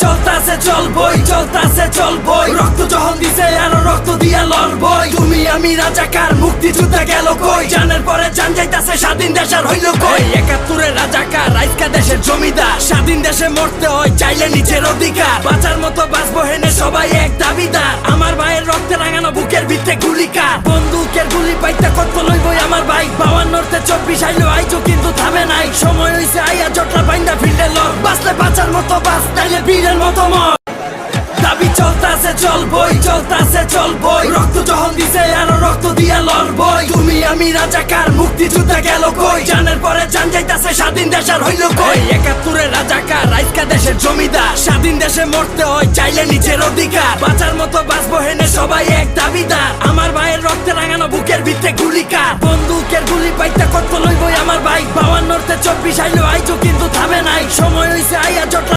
চলতাছে চলবই, চলতাছে চলবই, রক্ত যখন দিছে আরো রক্ত দিয়া লড়বই। তুমি আমি রাজাকার, মুক্তিযোদ্ধা গেল কই, জানের পরে জান যাইতাছে, স্বাধীন দেশের হইল কই। ৭১-এর রাজাকার, আজকা দেশের জমিদার, স্বাধীন দেশে মরতে হয় চাইলে নিজের অধিকার। বাঁচার মতো বাঁচবো হেনে সবাই এক দাবিদার, আমার ভাইয়ের রক্তে রাঙানো বুকের ভিতরে গুলিকার। বন্দুকের গুলি পাইতে কত লইবই আমার ভাই, ৫২-তে ২৪ আইলো আইজো কিন্তু থামে নাই। সময় হইছে আইয়া জটলা বাইন্দা ফিল্ডে লড়, বাঁচলে বাঁচার মতো বাঁচ, তাইলে বীরের মতো মর। দাবি চলতাছে চলবই, চলতাছে চলবই, রক্ত যখন দিছে আরো রক্ত দিয়া লড়বই। তুমি আমি রাজাকার, মুক্তিযোদ্ধা গেল কই, জানের পরে জান যাইতাছে, স্বাধীন দেশের হইল কই। ৭১-এর রাজাকার, আজকা দেশের জমিদার, স্বাধীন দেশে মরতে হয় চাইলে নিজের অধিকার। বাঁচার মতো বাঁচবো হেনে সবাই এক দাবিদার, আমার ভাইয়ের রক্তে রাঙানো বুকের ভিতরে গুলিকার। বন্দুকের গুলি পাইতে কত লইবই আমার ভাই, ৫২-তে ২৪ আইলো আইজো কিন্তু থামে নাই। সময় হইছে আইয়া জটলা